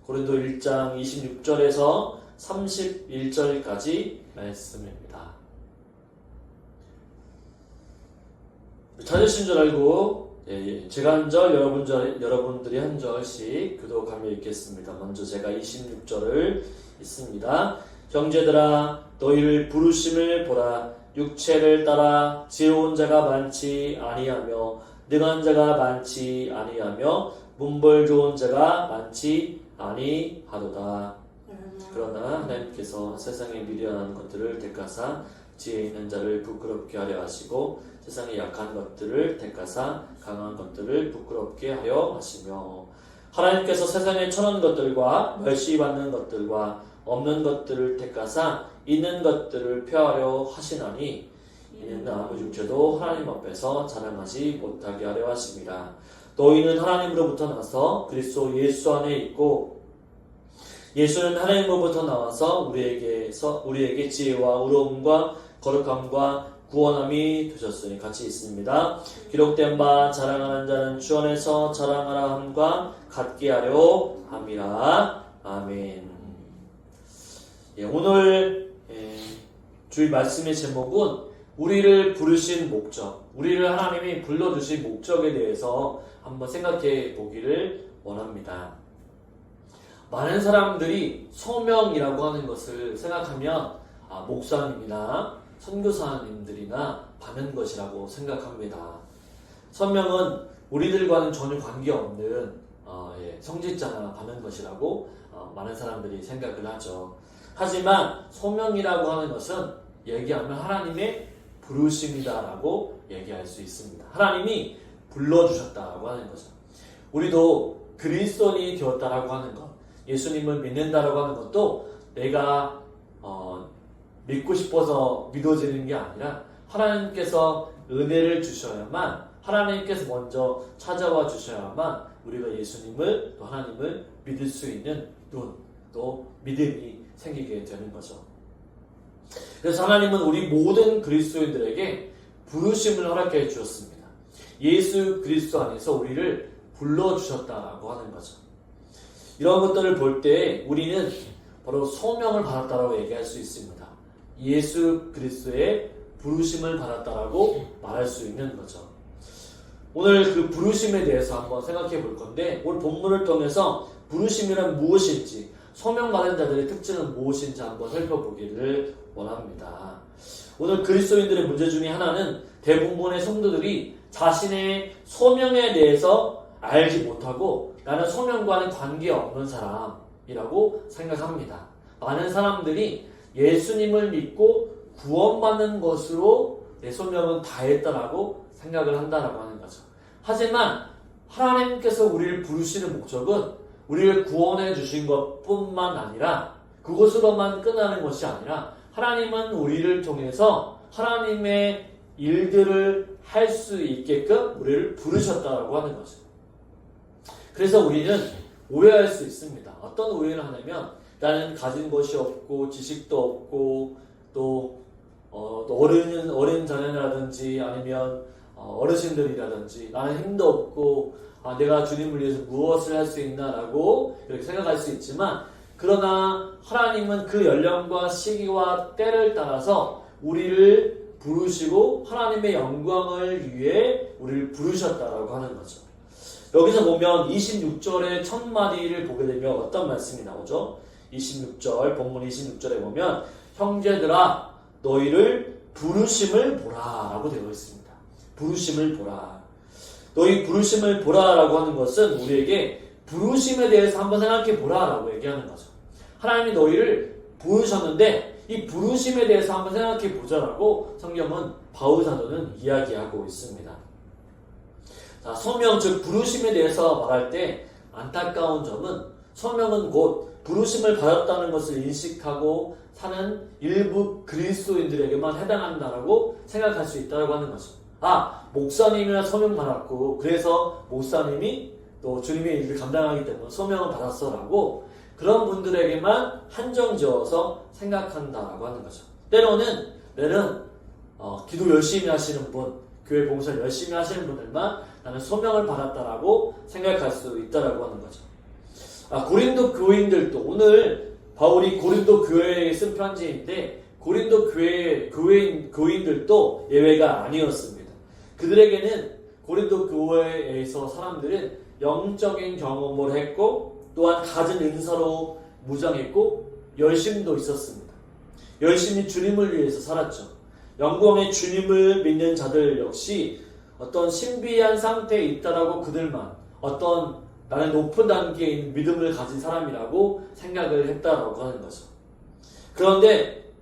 고린도 1장 26절에서 31절까지 말씀입니다. 찾으신 줄 알고 제가 한 절, 여러분들이 한 절씩 교독하며 읽겠습니다. 먼저 제가 26절을 읽습니다. 형제들아 너희를 부르심을 보라. 육체를 따라 지혜로운 자가 많지 아니하며 능한 자가 많지 아니하며 문벌 좋은 자가 많지 아니하도다. 그러나 하나님께서 세상에 미련한 것들을 택하사 지혜 있는 자를 부끄럽게 하려 하시고 세상에 약한 것들을 택하사 강한 것들을 부끄럽게 하려 하시며 하나님께서 세상에 천한 것들과 멸시받는 것들과 없는 것들을 택하사 있는 것들을 폐하려 하시나니 이는 아무 육체도 하나님 앞에서 자랑하지 못하게 하려 하심이라. 너희는 하나님으로부터 나서 그리스도 예수 안에 있고 예수는 하나님으로부터 나와서 우리에게 지혜와 의로움과 거룩함과 구원함이 되셨으니 같이 있습니다. 기록된 바 자랑하는 자는 주 안에서 자랑하라 함과 같게 하려 함이라. 아멘. 오늘 주의 말씀의 제목은 우리를 부르신 목적, 우리를 하나님이 불러주신 목적에 대해서 한번 생각해 보기를 원합니다. 많은 사람들이 소명이라고 하는 것을 생각하면 목사님이나 선교사님들이나 받는 것이라고 생각합니다. 소명은 우리들과는 전혀 관계없는 성직자나 받는 것이라고 많은 사람들이 생각을 하죠. 하지만 소명이라고 하는 것은 얘기하면 하나님의 부르심이다라고 얘기할 수 있습니다. 하나님이 불러주셨다라고 하는 거죠. 우리도 그리스도인이 되었다라고 하는 것, 예수님을 믿는다라고 하는 것도 내가 믿고 싶어서 믿어지는 게 아니라 하나님께서 은혜를 주셔야만, 하나님께서 먼저 찾아와 주셔야만 우리가 예수님을 또 하나님을 믿을 수 있는 눈, 또 믿음이 생기게 되는 거죠. 그래서 하나님은 우리 모든 그리스도인들에게 부르심을 허락해 주셨습니다. 예수 그리스도 안에서 우리를 불러주셨다라고 하는 거죠. 이런 것들을 볼 때 우리는 바로 소명을 받았다라고 얘기할 수 있습니다. 예수 그리스도의 부르심을 받았다라고 말할 수 있는 거죠. 오늘 그 부르심에 대해서 한번 생각해 볼 건데, 오늘 본문을 통해서 부르심이란 무엇인지, 소명받은 자들의 특징은 무엇인지 한번 살펴보기를 원합니다. 오늘 그리스도인들의 문제 중에 하나는 대부분의 성도들이 자신의 소명에 대해서 알지 못하고 나는 소명과는 관계없는 사람이라고 생각합니다. 많은 사람들이 예수님을 믿고 구원받는 것으로 내 소명은 다했다라고 생각을 한다라고 하는 거죠. 하지만 하나님께서 우리를 부르시는 목적은 우리를 구원해 주신 것뿐만 아니라 그것으로만 끝나는 것이 아니라 하나님은 우리를 통해서 하나님의 일들을 할 수 있게끔 우리를 부르셨다라고 하는 거죠. 그래서 우리는 오해할 수 있습니다. 어떤 오해를 하냐면 나는 가진 것이 없고 지식도 없고 또 어린 자녀라든지 아니면 어르신들이라든지 나는 힘도 없고 내가 주님을 위해서 무엇을 할 수 있나라고 이렇게 생각할 수 있지만, 그러나 하나님은 그 연령과 시기와 때를 따라서 우리를 부르시고 하나님의 영광을 위해 우리를 부르셨다라고 하는 거죠. 여기서 보면 26절의 첫 마디를 보게 되면 어떤 말씀이 나오죠? 26절, 본문 26절에 보면 형제들아 너희를 부르심을 보라 라고 되어 있습니다. 부르심을 보라. 너희 부르심을 보라 라고 하는 것은 우리에게 부르심에 대해서 한번 생각해 보라 라고 얘기하는 거죠. 하나님이 너희를 부르셨는데 이 부르심에 대해서 한번 생각해 보자라고 성경은 바울 사도는 이야기하고 있습니다. 자, 소명 즉 부르심에 대해서 말할 때 안타까운 점은 소명은 곧 부르심을 받았다는 것을 인식하고 사는 일부 그리스도인들에게만 해당한다라고 생각할 수 있다고 하는 거죠. 목사님이나 소명 받았고 그래서 목사님이 또 주님의 일을 감당하기 때문에 소명을 받았어라고 그런 분들에게만 한정지어서 생각한다라고 하는 거죠. 때로는 기도 열심히 하시는 분, 교회 봉사를 열심히 하시는 분들만 나는 소명을 받았다라고 생각할 수 있다라고 하는 거죠. 고린도 교인들도 오늘 바울이 고린도 교회에 쓴 편지인데 고린도 교인들도 예외가 아니었습니다. 그들에게는 고린도 교회에서 사람들은 영적인 경험을 했고 또한 갖은 은사로 무장했고 열심도 있었습니다. 열심히 주님을 위해서 살았죠. 영광의 주님을 믿는 자들 역시 어떤 신비한 상태에 있다라고 그들만 어떤 나는 높은 단계에 있는 믿음을 가진 사람이라고 생각을 했다라고 하는 거죠. 그런데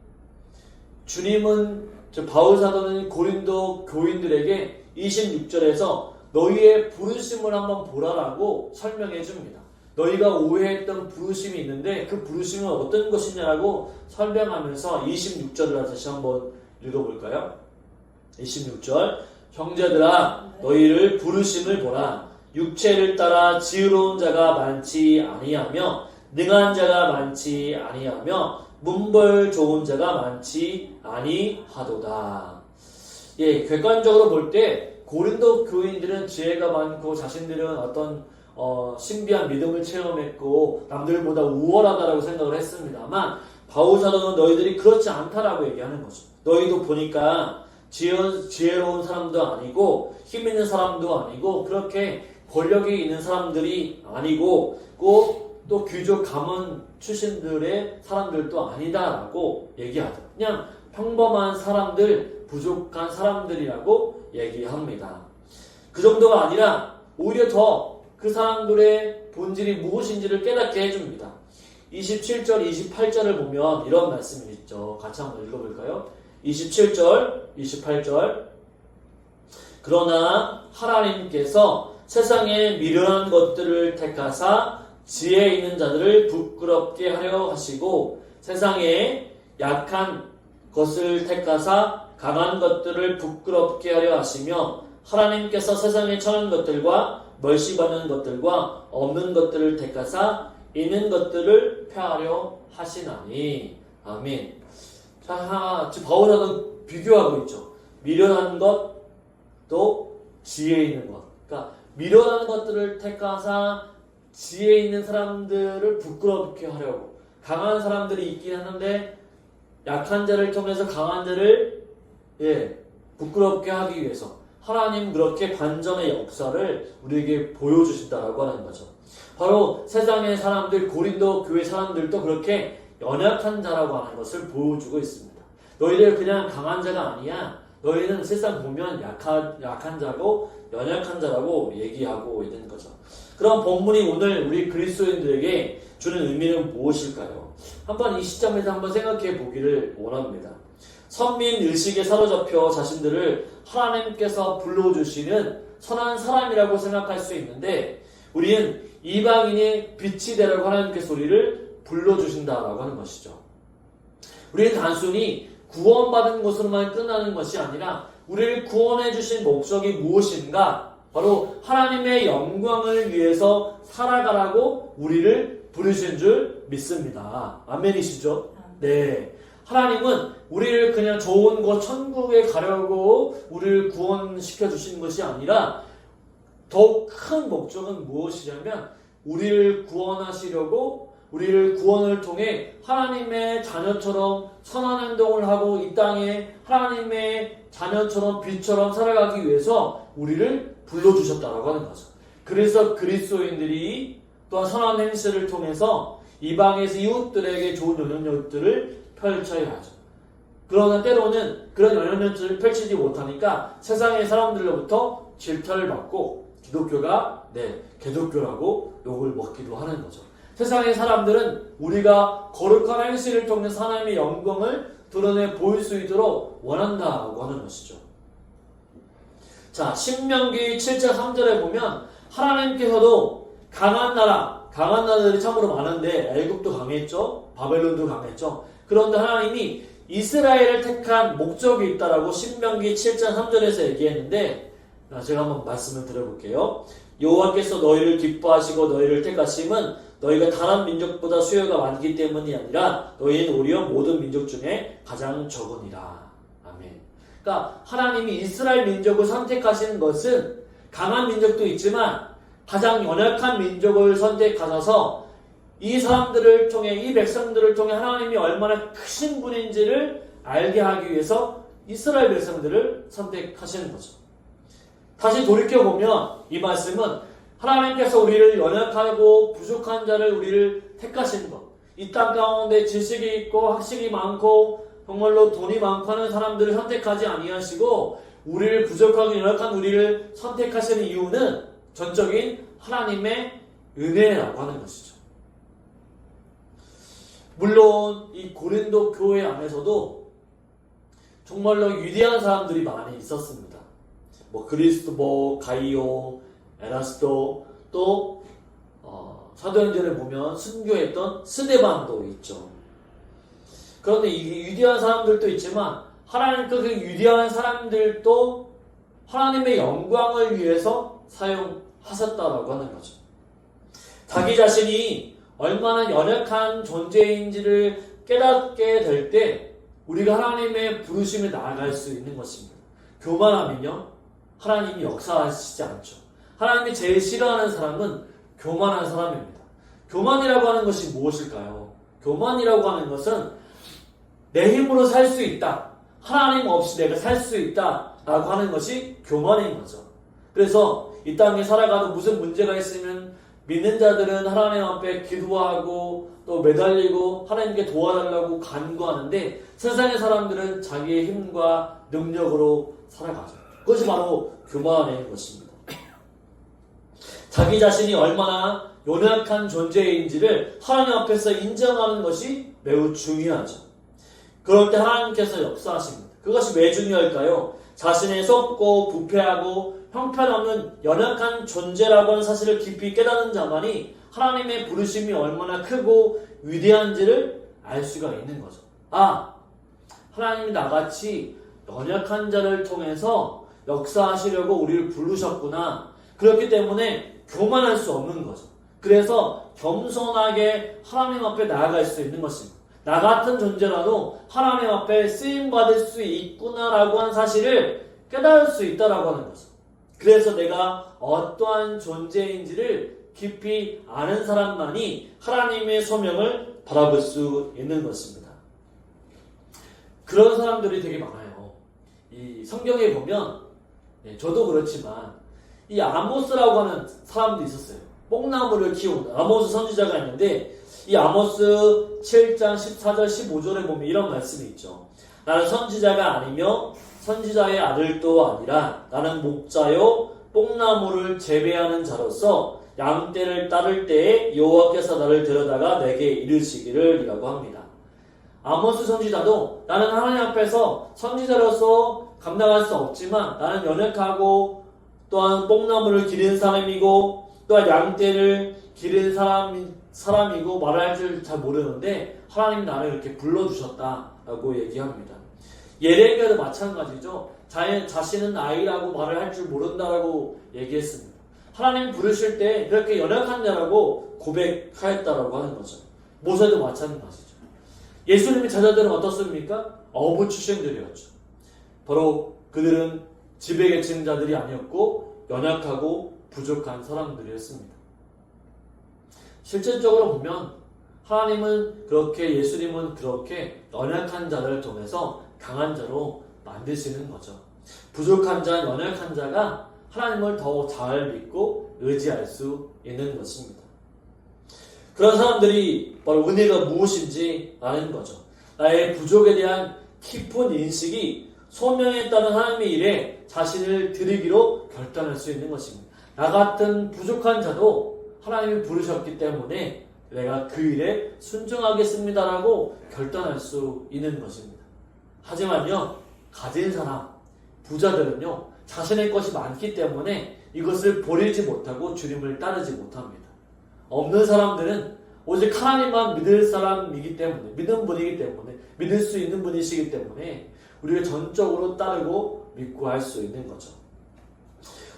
주님은 바울 사도는 고린도 교인들에게 26절에서 너희의 부르심을 한번 보라라고 설명해 줍니다. 너희가 오해했던 부르심이 있는데 그 부르심은 어떤 것이냐라고 설명하면서 26절을 다시 한번 읽어볼까요? 26절 형제들아 너희를 부르심을 보라. 육체를 따라 지혜로운 자가 많지 아니하며 능한 자가 많지 아니하며 문벌 좋은 자가 많지 아니하도다. 객관적으로 볼 때 고린도 교인들은 지혜가 많고 자신들은 어떤 신비한 믿음을 체험했고 남들보다 우월하다라고 생각을 했습니다만 바울 사도는 너희들이 그렇지 않다라고 얘기하는 거죠. 너희도 보니까 지혜로운 사람도 아니고 힘 있는 사람도 아니고 그렇게 권력이 있는 사람들이 아니고 또 귀족 가문 출신들의 사람들도 아니다라고 얘기하죠. 그냥 평범한 사람들, 부족한 사람들이라고 얘기합니다. 그 정도가 아니라 오히려 더 그 사람들의 본질이 무엇인지를 깨닫게 해줍니다. 27절, 28절을 보면 이런 말씀이 있죠. 같이 한번 읽어볼까요? 27절, 28절 그러나 하나님께서 세상에 미련한 것들을 택하사 지혜 있는 자들을 부끄럽게 하려 하시고 세상에 약한 것을 택하사 강한 것들을 부끄럽게 하려 하시며 하나님께서 세상에 처한 것들과 멸시받는 것들과 없는 것들을 택하사 있는 것들을 폐하려 하시나니. 아멘. 자, 지금 바울은 비교하고 있죠. 미련한 것, 또 지혜 있는 것. 그러니까 미련한 것들을 택하사 지혜 있는 사람들을 부끄럽게 하려고. 강한 사람들이 있긴 하는데 약한 자를 통해서 강한 자를 부끄럽게 하기 위해서 하나님 그렇게 반전의 역사를 우리에게 보여주신다라고 하는 거죠. 바로 세상의 사람들, 고린도 교회 사람들도 그렇게 연약한 자라고 하는 것을 보여주고 있습니다. 너희들 그냥 강한 자가 아니야. 너희는 세상 보면 약한 자고 연약한 자라고 얘기하고 있는 거죠. 그럼 본문이 오늘 우리 그리스도인들에게 주는 의미는 무엇일까요? 한번 이 시점에서 한번 생각해 보기를 원합니다. 선민 의식에 사로잡혀 자신들을 하나님께서 불러주시는 선한 사람이라고 생각할 수 있는데 우리는 이방인의 빛이 되라고 하나님께서 우리를 불러주신다라고 하는 것이죠. 우리는 단순히 구원받은 것으로만 끝나는 것이 아니라 우리를 구원해 주신 목적이 무엇인가? 바로 하나님의 영광을 위해서 살아가라고 우리를 부르신 줄 믿습니다. 아멘이시죠? 네. 하나님은 우리를 그냥 좋은 곳 천국에 가려고 우리를 구원시켜 주시는 것이 아니라 더 큰 목적은 무엇이냐면 우리를 구원하시려고 우리를 구원을 통해 하나님의 자녀처럼 선한 행동을 하고 이 땅에 하나님의 자녀처럼 빛처럼 살아가기 위해서 우리를 불러주셨다라고 하는 거죠. 그래서 그리스도인들이 또한 선한 행실을 통해서 이방에서 이웃들에게 좋은 영향력들을 펼쳐야 하죠. 그러나 때로는 그런 영향력들을 펼치지 못하니까 세상의 사람들로부터 질타를 받고 기독교가 개독교라고 욕을 먹기도 하는 거죠. 세상의 사람들은 우리가 거룩한 행실을 통해서 하나님의 영광을 드러내 보일 수 있도록 원한다고 하는 것이죠. 자, 신명기 7장 3절에 보면 하나님께서도 강한 나라들이 참으로 많은데 애굽도 강했죠. 바벨론도 강했죠. 그런데 하나님이 이스라엘을 택한 목적이 있다라고 신명기 7장 3절에서 얘기했는데 제가 한번 말씀을 드려볼게요. 여호와께서 너희를 기뻐하시고 너희를 택하심은 너희가 다른 민족보다 수요가 많기 때문이 아니라 너희는 오히려 모든 민족 중에 가장 적으니라. 아멘. 그러니까 하나님이 이스라엘 민족을 선택하시는 것은 강한 민족도 있지만 가장 연약한 민족을 선택하셔서 이 사람들을 통해, 이 백성들을 통해 하나님이 얼마나 크신 분인지를 알게 하기 위해서 이스라엘 백성들을 선택하시는 거죠. 다시 돌이켜보면 이 말씀은 하나님께서 우리를 연약하고 부족한 자를 우리를 택하신 것, 이 땅 가운데 지식이 있고 학식이 많고 정말로 돈이 많고 하는 사람들을 선택하지 아니하시고 우리를 부족하고 연약한 우리를 선택하시는 이유는 전적인 하나님의 은혜라고 하는 것이죠. 물론 이 고린도 교회 안에서도 정말로 위대한 사람들이 많이 있었습니다. 그리스도, 가이오, 에라스도, 또 사도행전을 보면 순교했던 스데반도 있죠. 그런데 이 위대한 사람들도 있지만 하나님께서 그 위대한 사람들도 하나님의 영광을 위해서 사용하셨다라고 하는 거죠. 자기 자신이 얼마나 연약한 존재인지를 깨닫게 될 때 우리가 하나님의 부르심에 나아갈 수 있는 것입니다. 교만하면요, 하나님이 역사하시지 않죠. 하나님이 제일 싫어하는 사람은 교만한 사람입니다. 교만이라고 하는 것이 무엇일까요? 교만이라고 하는 것은 내 힘으로 살 수 있다, 하나님 없이 내가 살 수 있다 라고 하는 것이 교만인 거죠. 그래서 이 땅에 살아가도 무슨 문제가 있으면 믿는 자들은 하나님 앞에 기도하고 또 매달리고 하나님께 도와달라고 간구하는데 세상의 사람들은 자기의 힘과 능력으로 살아가죠. 그것이 바로 교만의 것입니다. 자기 자신이 얼마나 연약한 존재인지를 하나님 앞에서 인정하는 것이 매우 중요하죠. 그럴 때 하나님께서 역사하십니다. 그것이 왜 중요할까요? 자신의 썩고 부패하고 형편없는 연약한 존재라고 하는 사실을 깊이 깨닫는 자만이 하나님의 부르심이 얼마나 크고 위대한지를 알 수가 있는 거죠. 하나님이 나같이 연약한 자를 통해서 역사하시려고 우리를 부르셨구나. 그렇기 때문에 교만할 수 없는 거죠. 그래서 겸손하게 하나님 앞에 나아갈 수 있는 것입니다. 나 같은 존재라도 하나님 앞에 쓰임받을 수 있구나라고 하는 사실을 깨달을 수 있다라고 하는 거죠. 그래서 내가 어떠한 존재인지를 깊이 아는 사람만이 하나님의 소명을 바라볼 수 있는 것입니다. 그런 사람들이 되게 많아요. 이 성경에 보면 저도 그렇지만 이 아모스라고 하는 사람도 있었어요. 뽕나무를 키우는 아모스 선지자가 있는데 이 아모스 7장 14절 15절에 보면 이런 말씀이 있죠. 나는 선지자가 아니며 선지자의 아들도 아니라 나는 목자요 뽕나무를 재배하는 자로서 양떼를 따를 때에 여호와께서 나를 데려다가 내게 이르시기를 이라고 합니다. 아모스 선지자도 나는 하나님 앞에서 선지자로서 감당할 수 없지만 나는 연약하고 또한 뽕나무를 기르는 사람이고 또한 양떼를 기르는 사람이고 말할 줄 잘 모르는데 하나님이 나를 이렇게 불러주셨다라고 얘기합니다. 예레미야도 마찬가지죠. 자신은 아이라고 말을 할 줄 모른다라고 얘기했습니다. 하나님 부르실 때 그렇게 연약한 자라고 고백하였다라고 하는 거죠. 모세도 마찬가지죠. 예수님의 제자들은 어떻습니까? 어부 출신들이었죠. 바로 그들은 지배계층자들이 아니었고 연약하고 부족한 사람들이었습니다. 실질적으로 보면 하나님은 그렇게, 예수님은 그렇게 연약한 자를 통해서 강한 자로 만드시는 거죠. 부족한 자, 연약한 자가 하나님을 더 잘 믿고 의지할 수 있는 것입니다. 그런 사람들이 바로 은혜가 무엇인지 아는 거죠. 나의 부족에 대한 깊은 인식이 소명에 따른 하나님의 일에 자신을 드리기로 결단할 수 있는 것입니다. 나 같은 부족한 자도 하나님이 부르셨기 때문에 내가 그 일에 순종하겠습니다라고 결단할 수 있는 것입니다. 하지만요, 가진 사람, 부자들은요, 자신의 것이 많기 때문에 이것을 버리지 못하고 주님을 따르지 못합니다. 없는 사람들은 오직 하나님만 믿을 사람이기 때문에, 믿는 분이기 때문에, 믿을 수 있는 분이시기 때문에 우리가 전적으로 따르고 믿고 할 수 있는 거죠.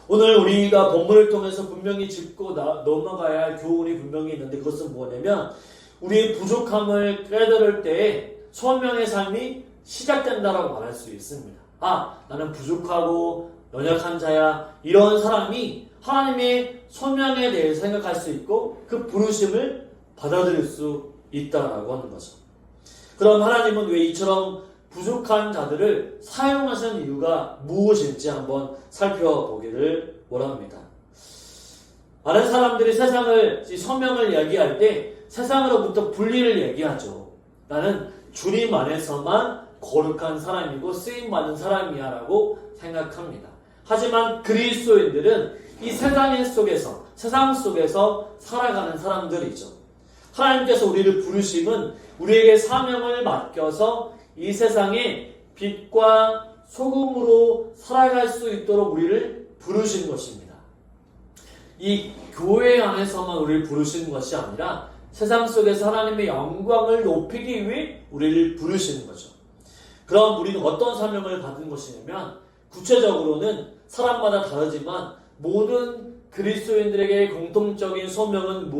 오늘 우리가 본문을 통해서 분명히 짚고 넘어가야 할 교훈이 분명히 있는데 그것은 뭐냐면 우리의 부족함을 깨달을 때에 소명의 삶이 시작된다라고 말할 수 있습니다. 나는 부족하고 연약한 자야. 이런 사람이 하나님의 소명에 대해 생각할 수 있고 그 부르심을 받아들일 수 있다라고 하는 거죠. 그럼 하나님은 왜 이처럼 부족한 자들을 사용하시는 이유가 무엇인지 한번 살펴보기를 원합니다. 많은 사람들이 세상을, 소명을 얘기할 때 세상으로부터 분리를 얘기하죠. 나는 주님 안에서만 거룩한 사람이고 쓰임받는 사람이야 라고 생각합니다. 하지만 그리스도인들은 이 세상 속에서 살아가는 사람들이죠. 하나님께서 우리를 부르심은 우리에게 사명을 맡겨서 이 세상에 빛과 소금으로 살아갈 수 있도록 우리를 부르신 것입니다. 이 교회 안에서만 우리를 부르시는 것이 아니라 세상 속에서 하나님의 영광을 높이기 위해 우리를 부르시는 거죠. 그럼 우리는 어떤 사명을 받은 것이냐면 구체적으로는 사람마다 다르지만 모든 그리스도인들에게 공통적인 소명은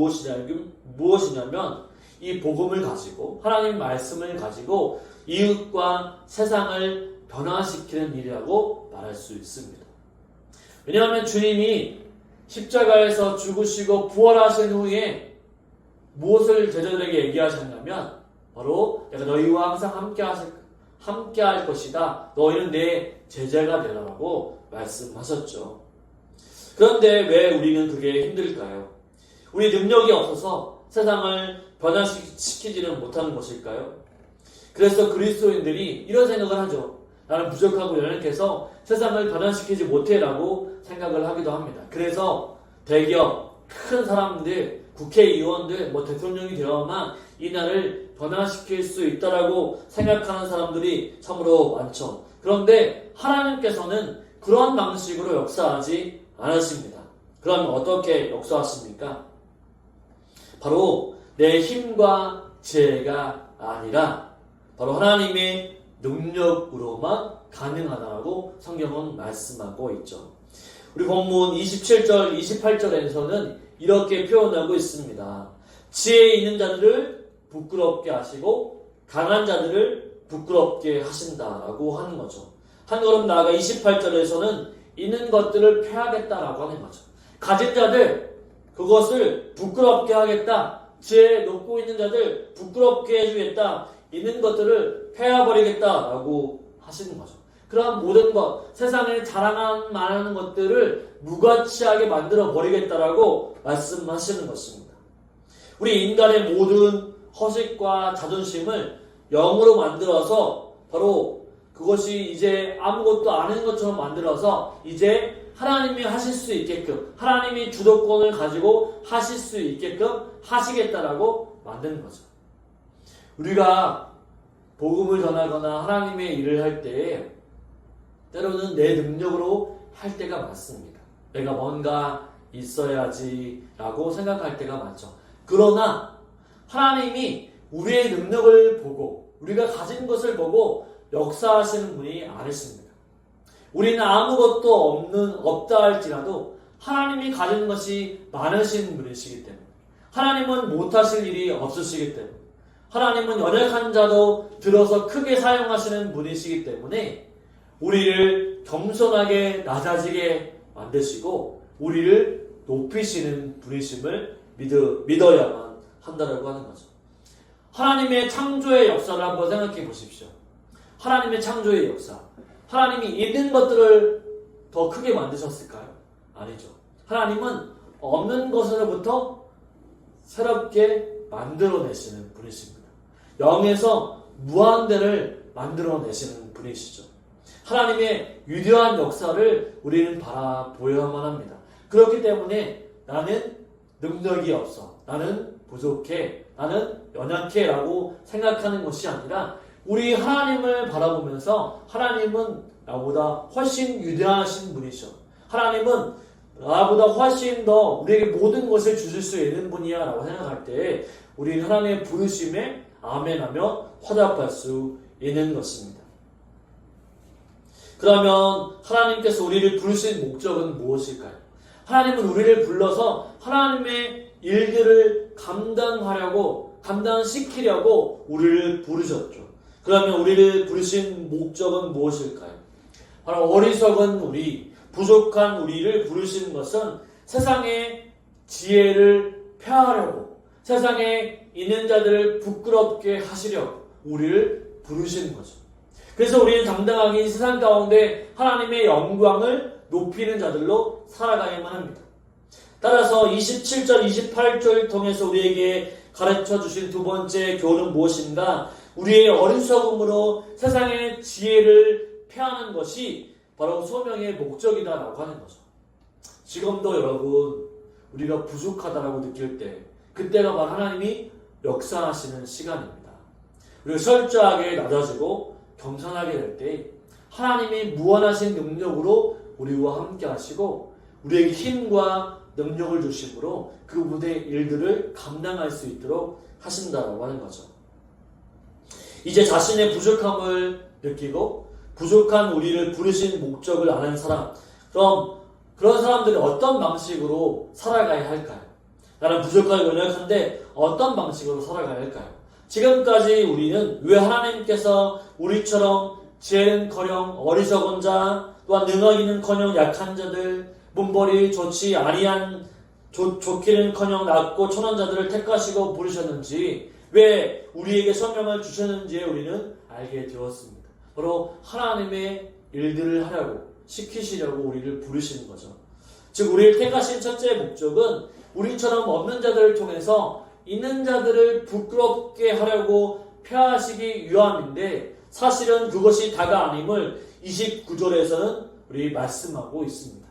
무엇이냐면 이 복음을 가지고 하나님 말씀을 가지고 이웃과 세상을 변화시키는 일이라고 말할 수 있습니다. 왜냐하면 주님이 십자가에서 죽으시고 부활하신 후에 무엇을 제자들에게 얘기하셨냐면 바로 내가 너희와 항상 함께 할 것이다. 너희는 내 제자가 되라고 말씀하셨죠. 그런데 왜 우리는 그게 힘들까요? 우리 능력이 없어서 세상을 변화시키지는 못하는 것일까요? 그래서 그리스도인들이 이런 생각을 하죠. 나는 부족하고 연약해서 세상을 변화시키지 못해라고 생각을 하기도 합니다. 그래서 대기업, 큰 사람들, 국회의원들, 대통령이 되어야만 이 나라를 변화시킬 수 있다라고 생각하는 사람들이 참으로 많죠. 그런데 하나님께서는 그런 방식으로 역사하지 않으십니다. 그럼 어떻게 역사하십니까? 바로 내 힘과 지혜가 아니라 바로 하나님의 능력으로만 가능하다고 성경은 말씀하고 있죠. 우리 본문 27절, 28절에서는 이렇게 표현하고 있습니다. 지혜 있는 자들을 부끄럽게 하시고 강한 자들을 부끄럽게 하신다라고 하는 거죠. 한 걸음 나아가 28절에서는 있는 것들을 패하겠다라고 하는 거죠. 가진 자들 그것을 부끄럽게 하겠다. 지혜 높고 있는 자들 부끄럽게 해주겠다. 있는 것들을 패해버리겠다라고 하시는 거죠. 그러한 모든 것, 세상에 자랑하는 것들을 무가치하게 만들어 버리겠다라고 말씀하시는 것입니다. 우리 인간의 모든 허식과 자존심을 영으로 만들어서 바로 그것이 이제 아무것도 아닌 것처럼 만들어서 이제 하나님이 하실 수 있게끔 하나님이 주도권을 가지고 하실 수 있게끔 하시겠다라고 만드는 거죠. 우리가 복음을 전하거나 하나님의 일을 할 때 때로는 내 능력으로 할 때가 많습니다. 내가 뭔가 있어야지 라고 생각할 때가 많죠. 그러나 하나님이 우리의 능력을 보고 우리가 가진 것을 보고 역사하시는 분이 아니십니다. 우리는 아무것도 없다 할지라도 하나님이 가진 것이 많으신 분이시기 때문에 하나님은 못하실 일이 없으시기 때문에 하나님은 연약한 자도 들어서 크게 사용하시는 분이시기 때문에 우리를 겸손하게 낮아지게 만드시고 우리를 높이시는 분이심을 믿어야만 한다라고 하는 거죠. 하나님의 창조의 역사를 한번 생각해 보십시오. 하나님의 창조의 역사. 하나님이 있는 것들을 더 크게 만드셨을까요? 아니죠. 하나님은 없는 것으로부터 새롭게 만들어내시는 분이십니다. 0에서 무한대를 만들어내시는 분이시죠. 하나님의 위대한 역사를 우리는 바라보야만 합니다. 그렇기 때문에 나는 능력이 없어, 나는 부족해, 나는 연약해 라고 생각하는 것이 아니라 우리 하나님을 바라보면서 하나님은 나보다 훨씬 위대하신 분이죠. 하나님은 나보다 훨씬 더 우리에게 모든 것을 주실 수 있는 분이야 라고 생각할 때 우리는 하나님의 부르심에 아멘하며 화답할 수 있는 것입니다. 그러면 하나님께서 우리를 부르신 목적은 무엇일까요? 하나님은 우리를 불러서 하나님의 일들을 감당시키려고 우리를 부르셨죠. 그러면 우리를 부르신 목적은 무엇일까요? 바로 어리석은 우리, 부족한 우리를 부르시는 것은 세상의 지혜를 폐하려고, 세상에 있는 자들을 부끄럽게 하시려고 우리를 부르시는 거죠. 그래서 우리는 당당하게 이 세상 가운데 하나님의 영광을 높이는 자들로 살아가야만 합니다. 따라서 27절, 28절 통해서 우리에게 가르쳐 주신 두 번째 교훈은 무엇인가? 우리의 어리석음으로 세상의 지혜를 폐하는 것이 바로 소명의 목적이다라고 하는 거죠. 지금도 여러분, 우리가 부족하다라고 느낄 때, 그때가 바로 하나님이 역사하시는 시간입니다. 우리가 철저하게 낮아지고 겸손하게 될 때 하나님이 무한하신 능력으로 우리와 함께 하시고 우리에게 힘과 능력을 주심으로 그 무대의 일들을 감당할 수 있도록 하신다라고 하는 거죠. 이제 자신의 부족함을 느끼고 부족한 우리를 부르신 목적을 아는 사람, 그럼 그런 사람들이 어떤 방식으로 살아가야 할까요? 나는 부족하고 연약한데 어떤 방식으로 살아가야 할까요? 지금까지 우리는 왜 하나님께서 우리처럼 지혜는커녕 어리석은 자, 또한 능하기는커녕 약한 자들, 문벌이 좋지 아니한 좋기는커녕 낮고 천한 자들을 택하시고 부르셨는지, 왜 우리에게 소명을 주셨는지 우리는 알게 되었습니다. 바로 하나님의 일들을 하려고, 시키시려고 우리를 부르시는 거죠. 즉 우리를 택하신 첫째 목적은 우리처럼 없는 자들을 통해서 있는 자들을 부끄럽게 하려고 폐하시기 위함인데, 사실은 그것이 다가 아님을 29절에서는 우리 말씀하고 있습니다.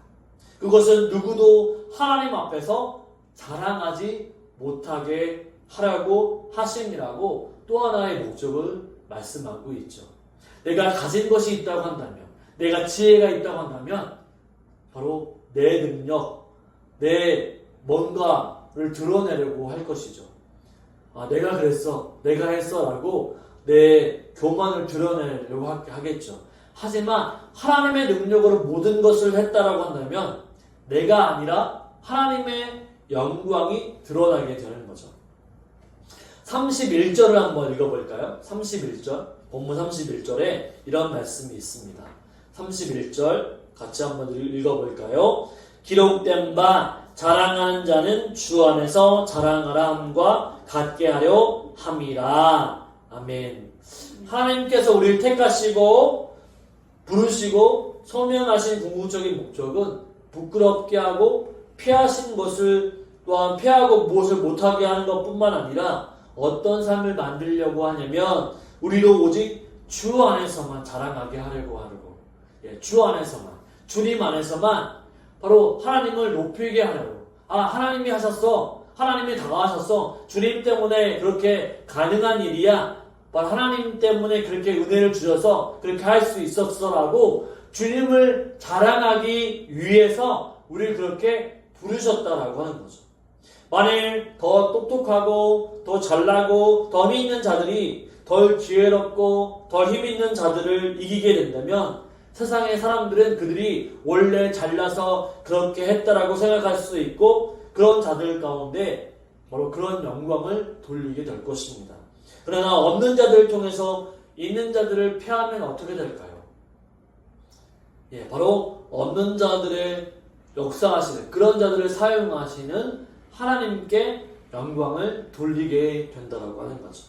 그것은 누구도 하나님 앞에서 자랑하지 못하게 하라고 하심이라고 또 하나의 목적을 말씀하고 있죠. 내가 가진 것이 있다고 한다면, 내가 지혜가 있다고 한다면 바로 내 능력, 내 뭔가를 드러내려고 할 것이죠. 아, 내가 그랬어, 내가 했어 라고 내 교만을 드러내려고 하겠죠. 하지만 하나님의 능력으로 모든 것을 했다라고 한다면 내가 아니라 하나님의 영광이 드러나게 되는 거죠. 31절을 한번 읽어볼까요? 31절, 본문 31절에 이런 말씀이 있습니다. 31절 같이 한번 읽어볼까요? 기록된 바 자랑하는 자는 주 안에서 자랑하라 함과 같게 하려 함이라. 아멘. 하나님께서 우리를 택하시고 부르시고 소명하신 궁극적인 목적은 부끄럽게 하고 피하신 것을, 또한 피하고 무엇을 못하게 하는 것뿐만 아니라 어떤 삶을 만들려고 하냐면 우리로 오직 주 안에서만 자랑하게 하려고 하고, 주 안에서만, 주님 안에서만 바로 하나님을 높이게 하려고. 아, 하나님이 하셨어, 하나님이 당하셨어, 주님 때문에 그렇게 가능한 일이야, 바로 하나님 때문에 그렇게 은혜를 주셔서 그렇게 할 수 있었어라고 주님을 자랑하기 위해서 우리를 그렇게 부르셨다라고 하는 거죠. 만일 더 똑똑하고 더 잘나고 더 힘이 있는 자들이 덜 지혜롭고 더 힘 있는 자들을 이기게 된다면 세상의 사람들은 그들이 원래 잘나서 그렇게 했다라고 생각할 수 있고, 그런 자들 가운데 바로 그런 영광을 돌리게 될 것입니다. 그러나 없는 자들을 통해서 있는 자들을 폐하면 어떻게 될까요? 바로 없는 자들의 역사하시는, 그런 자들을 사용하시는 하나님께 영광을 돌리게 된다고 하는 거죠.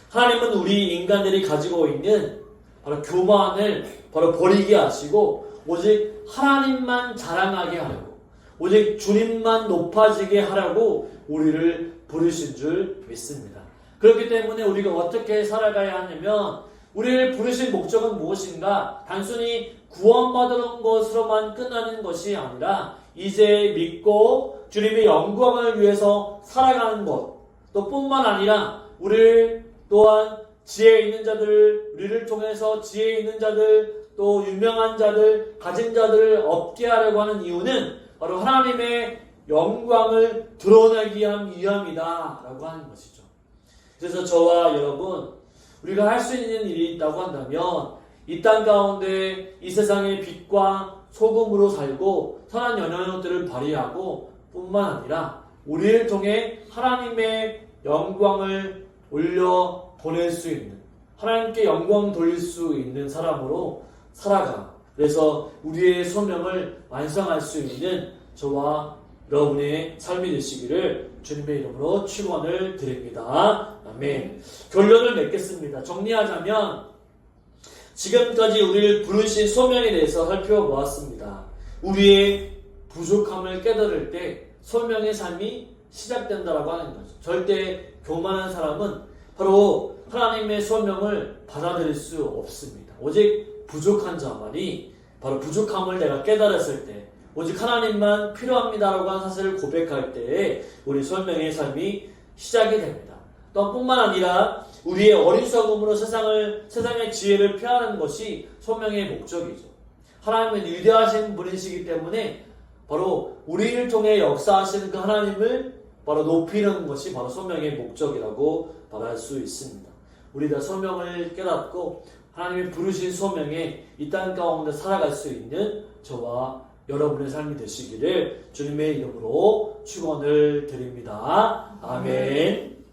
하나님은 우리 인간들이 가지고 있는 바로 교만을 바로 버리게 하시고 오직 하나님만 자랑하게 하려고, 오직 주님만 높아지게 하라고 우리를 부르신 줄 믿습니다. 그렇기 때문에 우리가 어떻게 살아가야 하냐면, 우리를 부르신 목적은 무엇인가? 단순히 구원받은 것으로만 끝나는 것이 아니라 이제 믿고 주님의 영광을 위해서 살아가는 것, 또 뿐만 아니라 우리를 또한 지혜 있는 자들, 우리를 통해서 지혜 있는 자들, 또 유명한 자들, 가진 자들을 얻게 하려고 하는 이유는 바로 하나님의 영광을 드러내기 위함이다 라고 하는 것이죠. 그래서 저와 여러분, 우리가 할 수 있는 일이 있다고 한다면 이 땅 가운데 이 세상의 빛과 소금으로 살고 선한 영향력들을 발휘하고 뿐만 아니라 우리를 통해 하나님의 영광을 올려 보낼 수 있는, 하나님께 영광 돌릴 수 있는 사람으로 살아가, 그래서 우리의 소명을 완성할 수 있는 저와 여러분의 삶이 되시기를 주님의 이름으로 축원을 드립니다. 아멘. 결론을 맺겠습니다. 정리하자면 지금까지 우리를 부르신 소명에 대해서 살펴보았습니다. 우리의 부족함을 깨달을 때 소명의 삶이 시작된다라고 하는 거죠. 절대 교만한 사람은 바로 하나님의 소명을 받아들일 수 없습니다. 오직 부족한 자만이 바로 부족함을 내가 깨달았을 때 오직 하나님만 필요합니다라고 하는 사실을 고백할 때에 우리 소명의 삶이 시작이 됩니다. 또 뿐만 아니라 우리의 어리석음으로 세상의 지혜를 피하는 것이 소명의 목적이죠. 하나님은 위대하신 분이시기 때문에 바로 우리를 통해 역사하시는 그 하나님을 바로 높이는 것이 바로 소명의 목적이라고 말할 수 있습니다. 우리 다 소명을 깨닫고 하나님이 부르신 소명에 이 땅 가운데 살아갈 수 있는 저와 여러분의 삶이 되시기를 주님의 이름으로 축원을 드립니다. 아멘.